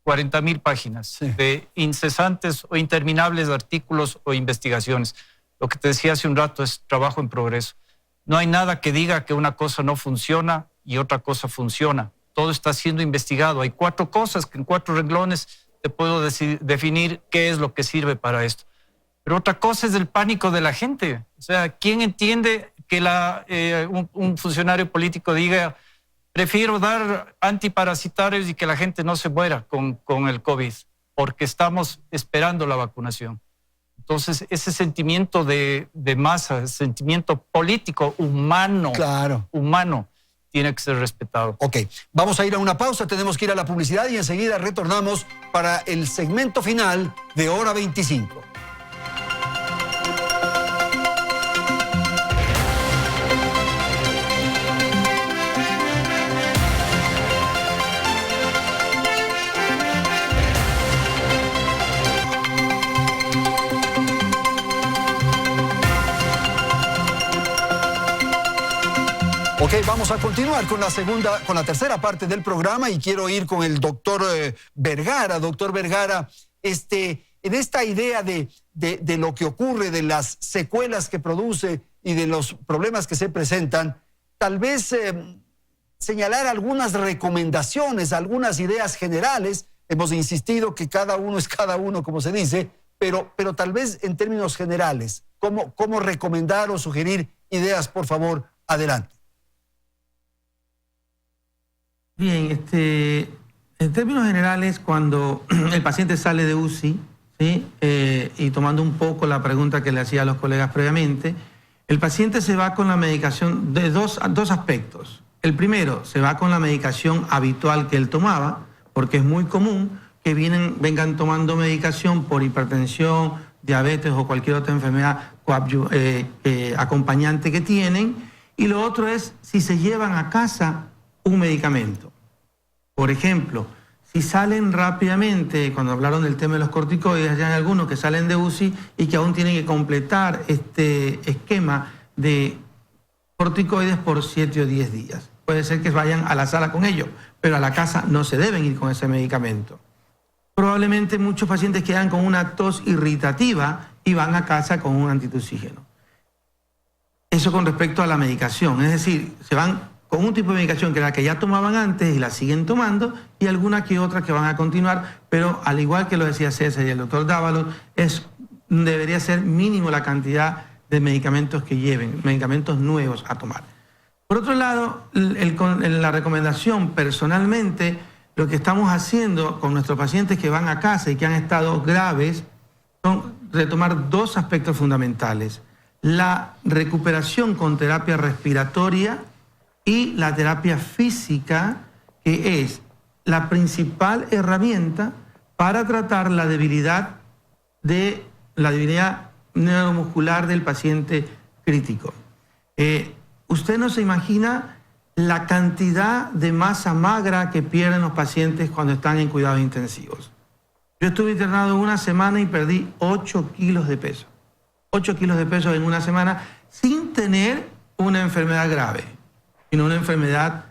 Speaker 8: 40,000 páginas de incesantes o interminables artículos o investigaciones. Lo que te decía hace un rato es trabajo en progreso. No hay nada que diga que una cosa no funciona y otra cosa funciona. Todo está siendo investigado. Hay 4 cosas que en 4 renglones te puedo definir qué es lo que sirve para esto. Pero otra cosa es el pánico de la gente. O sea, ¿quién entiende que un funcionario político diga: prefiero dar antiparasitarios y que la gente no se muera con el COVID, porque estamos esperando la vacunación? Entonces, ese sentimiento de masa, ese sentimiento político, humano, tiene que ser respetado.
Speaker 1: Ok, vamos a ir a una pausa, tenemos que ir a la publicidad y enseguida retornamos para el segmento final de Hora 25. Ok, vamos a continuar con la tercera parte del programa y quiero ir con el doctor Vergara. Doctor Vergara, en esta idea de lo que ocurre, de las secuelas que produce y de los problemas que se presentan, tal vez señalar algunas recomendaciones, algunas ideas generales. Hemos insistido que cada uno es cada uno, como se dice, pero tal vez en términos generales, ¿cómo recomendar o sugerir ideas? Por favor, adelante.
Speaker 10: Bien, en términos generales, cuando el paciente sale de UCI, ¿sí? Y tomando un poco la pregunta que le hacía a los colegas previamente, el paciente se va con la medicación de dos aspectos. El primero, se va con la medicación habitual que él tomaba, porque es muy común que vengan tomando medicación por hipertensión, diabetes o cualquier otra enfermedad acompañante que tienen. Y lo otro es si se llevan a casa un medicamento. Por ejemplo, Si salen rápidamente, cuando hablaron del tema de los corticoides, ya hay algunos que salen de UCI y que aún tienen que completar este esquema de corticoides por 7 o 10 días. Puede ser que vayan a la sala con ellos, pero a la casa no se deben ir con ese medicamento. Probablemente muchos pacientes quedan con una tos irritativa y van a casa con un antitusígeno. Eso con respecto a la medicación, es decir, se van con un tipo de medicación que era la que ya tomaban antes y la siguen tomando, y alguna que otra que van a continuar, pero al igual que lo decía César y el doctor Dávalos, debería ser mínimo la cantidad de medicamentos que lleven, medicamentos nuevos a tomar. Por otro lado, la recomendación personalmente, lo que estamos haciendo con nuestros pacientes que van a casa y que han estado graves, son retomar dos aspectos fundamentales: la recuperación con terapia respiratoria y la terapia física, que es la principal herramienta para tratar la debilidad neuromuscular del paciente crítico. Usted no se imagina la cantidad de masa magra que pierden los pacientes cuando están en cuidados intensivos. Yo estuve internado una semana y perdí 8 kilos de peso. 8 kilos de peso en una semana sin tener una enfermedad grave, sino una enfermedad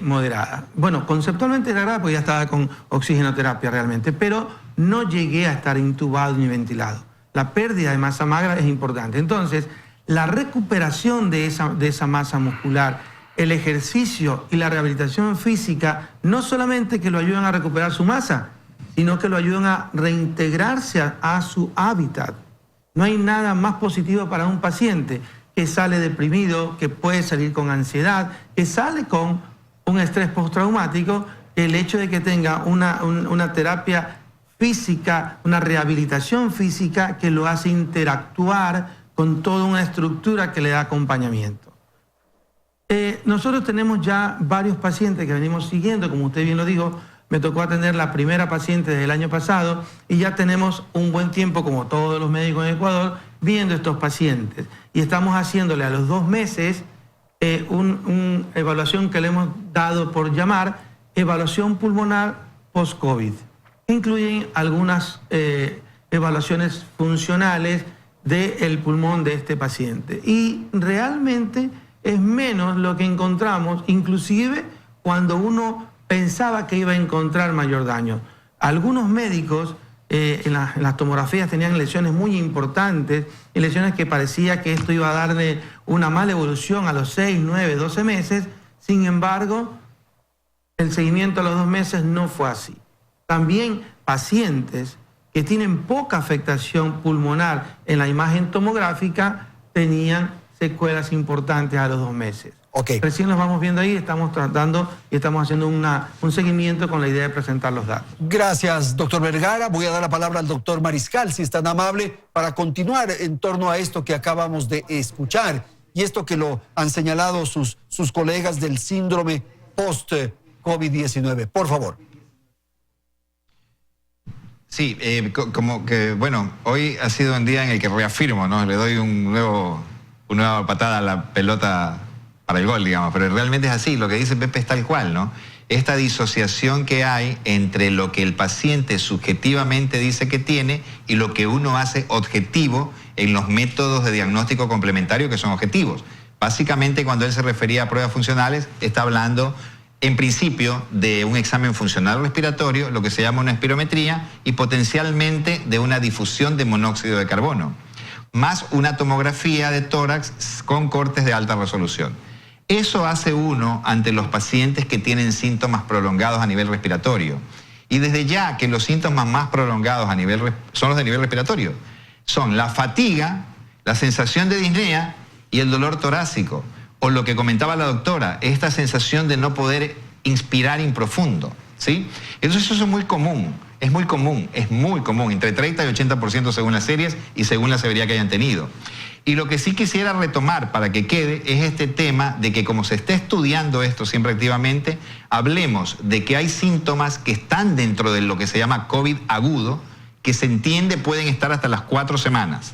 Speaker 10: moderada. Bueno, conceptualmente era grave porque ya estaba con oxigenoterapia realmente, pero no llegué a estar intubado ni ventilado. La pérdida de masa magra es importante. Entonces, la recuperación de esa masa muscular, el ejercicio y la rehabilitación física, no solamente que lo ayudan a recuperar su masa, sino que lo ayudan a reintegrarse a su hábitat. No hay nada más positivo para un paciente que sale deprimido, que puede salir con ansiedad, que sale con un estrés postraumático, que el hecho de que tenga una terapia física, una rehabilitación física que lo hace interactuar con toda una estructura que le da acompañamiento. Nosotros tenemos ya varios pacientes que venimos siguiendo, como usted bien lo dijo. Me tocó atender la primera paciente desde el año pasado y ya tenemos un buen tiempo, como todos los médicos en Ecuador, viendo estos pacientes. Y estamos haciéndole a los 2 meses una evaluación que le hemos dado por llamar evaluación pulmonar post-COVID. Incluyen algunas evaluaciones funcionales del pulmón de este paciente. Y realmente es menos lo que encontramos, inclusive cuando uno pensaba que iba a encontrar mayor daño. Algunos médicos en las tomografías tenían lesiones muy importantes, y lesiones que parecía que esto iba a darle una mala evolución a los 6, 9, 12 meses. Sin embargo, el seguimiento a los 2 meses no fue así. También pacientes que tienen poca afectación pulmonar en la imagen tomográfica tenían secuelas importantes a los 2 meses.
Speaker 1: Okay.
Speaker 10: Recién los vamos viendo ahí, estamos tratando y estamos haciendo un seguimiento con la idea de presentar los datos.
Speaker 1: Gracias, doctor Vergara. Voy a dar la palabra al doctor Mariscal, si es tan amable, para continuar en torno a esto que acabamos de escuchar y esto que lo han señalado sus colegas del síndrome post-COVID-19. Por favor.
Speaker 7: Sí, como que, bueno, hoy ha sido un día en el que reafirmo, ¿no? Le doy una nueva patada a la pelota para el gol, digamos, pero realmente es así, lo que dice Pepe es tal cual, ¿no? Esta disociación que hay entre lo que el paciente subjetivamente dice que tiene y lo que uno hace objetivo en los métodos de diagnóstico complementario que son objetivos. Básicamente, cuando él se refería a pruebas funcionales, está hablando en principio de un examen funcional respiratorio, lo que se llama una espirometría, y potencialmente de una difusión de monóxido de carbono, más una tomografía de tórax con cortes de alta resolución. Eso hace uno ante los pacientes que tienen síntomas prolongados a nivel respiratorio. Y desde ya que los síntomas más prolongados son los de nivel respiratorio. Son la fatiga, la sensación de disnea y el dolor torácico. O lo que comentaba la doctora, esta sensación de no poder inspirar en profundo, ¿sí? Entonces eso es muy común, entre 30 y 80% según las series y según la severidad que hayan tenido. Y lo que sí quisiera retomar para que quede es este tema de que, como se está estudiando esto siempre activamente, hablemos de que hay síntomas que están dentro de lo que se llama COVID agudo, que se entiende pueden estar hasta las 4 semanas.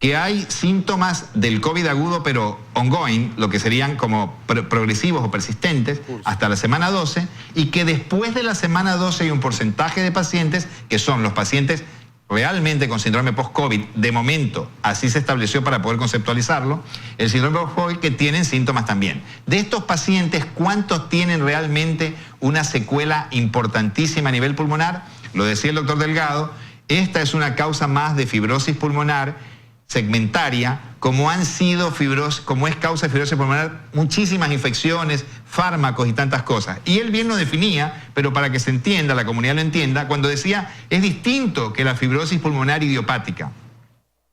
Speaker 7: Que hay síntomas del COVID agudo, pero ongoing, lo que serían como progresivos o persistentes, hasta la semana 12, y que después de la semana 12 hay un porcentaje de pacientes que son los pacientes realmente con síndrome post-COVID, de momento, así se estableció para poder conceptualizarlo, el síndrome post-COVID que tienen síntomas también. De estos pacientes, ¿cuántos tienen realmente una secuela importantísima a nivel pulmonar? Lo decía el doctor Delgado, esta es una causa más de fibrosis pulmonar segmentaria, como es causa de fibrosis pulmonar muchísimas infecciones, fármacos y tantas cosas. Y él bien lo definía, pero para que se entienda, la comunidad lo entienda, cuando decía, es distinto que la fibrosis pulmonar idiopática.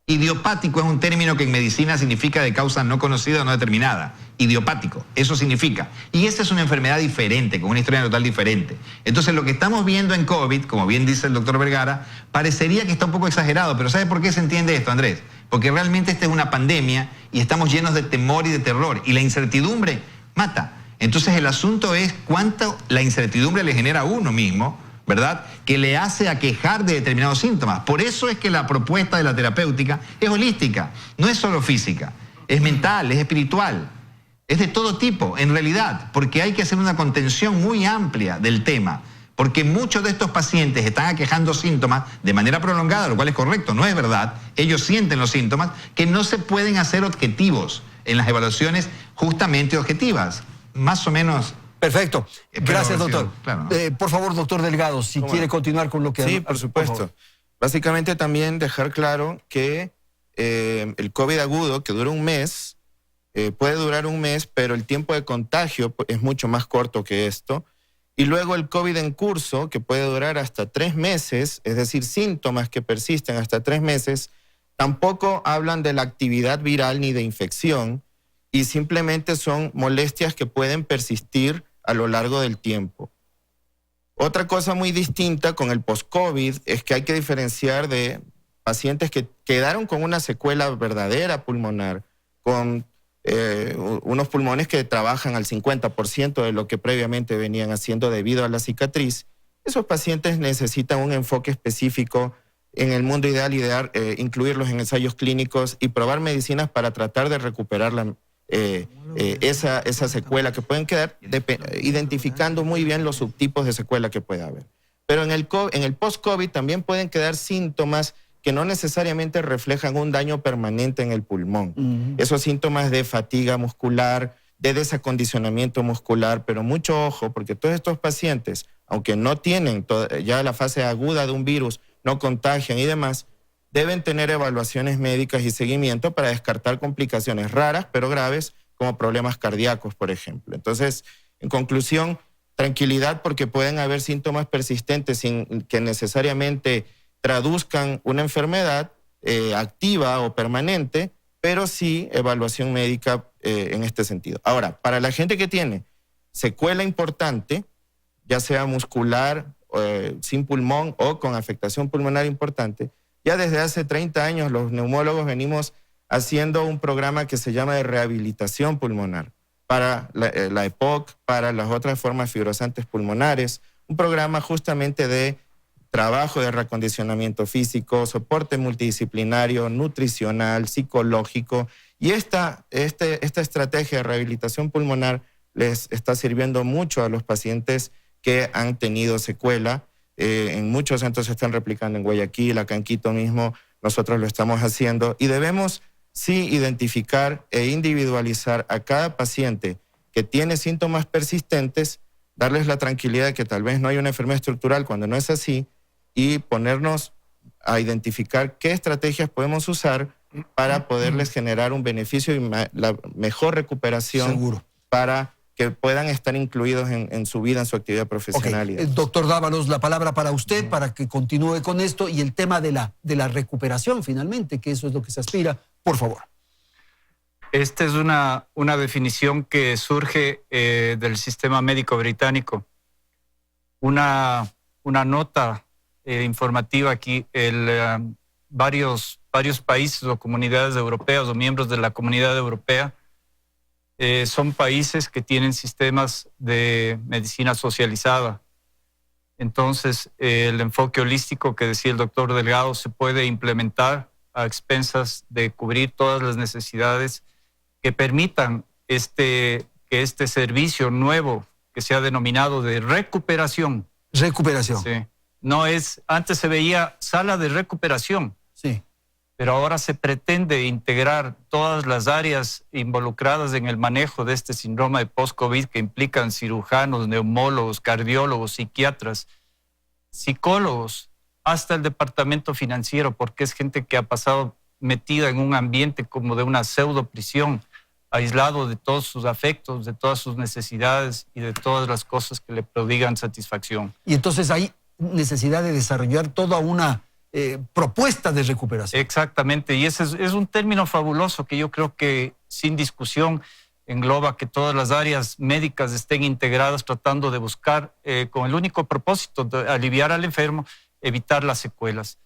Speaker 7: Idiopático es un término que en medicina significa de causa no conocida o no determinada. Idiopático, eso significa. Y esa es una enfermedad diferente, con una historia total diferente. Entonces lo que estamos viendo en COVID, como bien dice el doctor Vergara, parecería que está un poco exagerado, pero ¿sabe por qué se entiende esto, Andrés? Porque realmente esta es una pandemia y estamos llenos de temor y de terror. Y la incertidumbre mata. Entonces el asunto es cuánto la incertidumbre le genera a uno mismo, ¿verdad?, que le hace aquejar de determinados síntomas. Por eso es que la propuesta de la terapéutica es holística, no es solo física, es mental, es espiritual, es de todo tipo, en realidad, porque hay que hacer una contención muy amplia del tema, porque muchos de estos pacientes están aquejando síntomas de manera prolongada, lo cual es correcto, no es verdad, ellos sienten los síntomas, que no se pueden hacer objetivos en las evaluaciones justamente objetivas, más o menos.
Speaker 1: Perfecto. Gracias, doctor.
Speaker 7: Claro.
Speaker 1: Por favor, doctor Delgado, si quiere continuar con lo que...
Speaker 9: Sí, por supuesto. Básicamente también dejar claro que el COVID agudo, que dura un mes, puede durar un mes, pero el tiempo de contagio es mucho más corto que esto. Y luego el COVID en curso, que puede durar hasta 3 meses, es decir, síntomas que persisten hasta 3 meses, tampoco hablan de la actividad viral ni de infección, y simplemente son molestias que pueden persistir a lo largo del tiempo. Otra cosa muy distinta con el post-COVID es que hay que diferenciar de pacientes que quedaron con una secuela verdadera pulmonar, con unos pulmones que trabajan al 50% de lo que previamente venían haciendo debido a la cicatriz. Esos pacientes necesitan un enfoque específico. En el mundo ideal, incluirlos en ensayos clínicos y probar medicinas para tratar de recuperar esa secuela que pueden quedar, identificando muy bien los subtipos de secuela que puede haber. Pero en el post-COVID también pueden quedar síntomas que no necesariamente reflejan un daño permanente en el pulmón. Esos síntomas de fatiga muscular, de desacondicionamiento muscular, pero mucho ojo, porque todos estos pacientes, aunque no tienen ya la fase aguda de un virus, no contagian y demás, deben tener evaluaciones médicas y seguimiento para descartar complicaciones raras pero graves, como problemas cardíacos, por ejemplo. Entonces, en conclusión, tranquilidad, porque pueden haber síntomas persistentes sin que necesariamente traduzcan una enfermedad activa o permanente, pero sí evaluación médica en este sentido. Ahora, para la gente que tiene secuela importante, ya sea muscular, sin pulmón o con afectación pulmonar importante, ya desde hace 30 años los neumólogos venimos haciendo un programa que se llama de rehabilitación pulmonar para la EPOC, para las otras formas fibrosantes pulmonares, un programa justamente de trabajo de reacondicionamiento físico, soporte multidisciplinario, nutricional, psicológico, y esta estrategia de rehabilitación pulmonar les está sirviendo mucho a los pacientes que han tenido secuela. En muchos centros se están replicando en Guayaquil, acá en Quito mismo, nosotros lo estamos haciendo, y debemos sí identificar e individualizar a cada paciente que tiene síntomas persistentes, darles la tranquilidad de que tal vez no hay una enfermedad estructural cuando no es así, y ponernos a identificar qué estrategias podemos usar para poderles generar un beneficio y la mejor recuperación.
Speaker 1: Seguro.
Speaker 9: Para que puedan estar incluidos en su vida, en su actividad profesional.
Speaker 1: Okay. Doctor Dávalos, la palabra para usted, para que continúe con esto, y el tema de la recuperación finalmente, que eso es lo que se aspira, por favor.
Speaker 8: Esta es una definición que surge del sistema médico británico. Una nota informativa aquí, varios países o comunidades europeas o miembros de la comunidad europea son países que tienen sistemas de medicina socializada. Entonces, el enfoque holístico que decía el doctor Delgado se puede implementar a expensas de cubrir todas las necesidades que permitan que este servicio nuevo que se ha denominado de recuperación.
Speaker 1: Recuperación.
Speaker 8: Sí. No es, antes se veía sala de recuperación.
Speaker 1: Sí.
Speaker 8: Pero ahora se pretende integrar todas las áreas involucradas en el manejo de este síndrome de post-COVID, que implican cirujanos, neumólogos, cardiólogos, psiquiatras, psicólogos, hasta el departamento financiero, porque es gente que ha pasado metida en un ambiente como de una pseudo prisión, aislado de todos sus afectos, de todas sus necesidades y de todas las cosas que le prodigan satisfacción.
Speaker 1: Y entonces hay necesidad de desarrollar toda una propuesta de recuperación.
Speaker 8: Exactamente, y ese es un término fabuloso que yo creo que sin discusión engloba que todas las áreas médicas estén integradas tratando de buscar con el único propósito de aliviar al enfermo, evitar las secuelas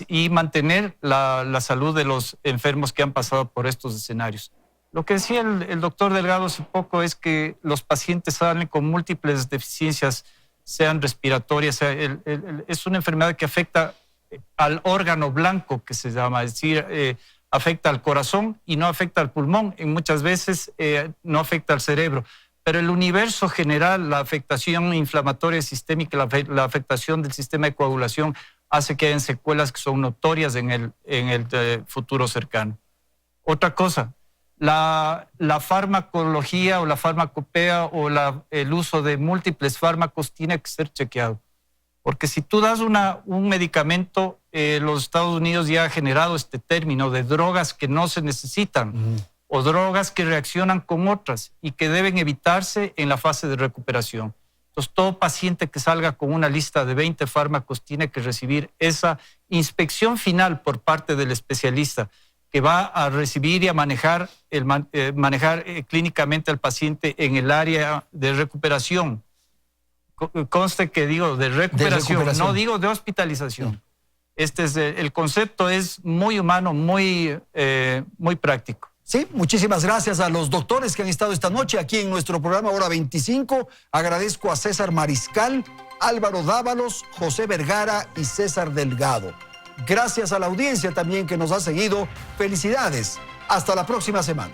Speaker 8: y mantener la salud de los enfermos que han pasado por estos escenarios. Lo que decía el doctor Delgado hace poco es que los pacientes salen con múltiples deficiencias, sean respiratorias, es una enfermedad que afecta al órgano blanco, que se llama, es decir, afecta al corazón y no afecta al pulmón, y muchas veces no afecta al cerebro. Pero el universo general, la afectación inflamatoria sistémica, la afectación del sistema de coagulación, hace que hayan secuelas que son notorias en el futuro cercano. Otra cosa, la farmacología o la farmacopea o el uso de múltiples fármacos tiene que ser chequeado. Porque si tú das un medicamento, los Estados Unidos ya ha generado este término de drogas que no se necesitan o drogas que reaccionan con otras y que deben evitarse en la fase de recuperación. Entonces, todo paciente que salga con una lista de 20 fármacos tiene que recibir esa inspección final por parte del especialista, que va a recibir y a manejar clínicamente al paciente en el área de recuperación. Conste que digo de recuperación, no digo de hospitalización. El concepto es muy humano, muy práctico.
Speaker 1: Sí, muchísimas gracias a los doctores que han estado esta noche aquí en nuestro programa Hora 25. Agradezco a César Mariscal, Álvaro Dávalos, José Vergara y César Delgado. Gracias a la audiencia también que nos ha seguido. Felicidades. Hasta la próxima semana.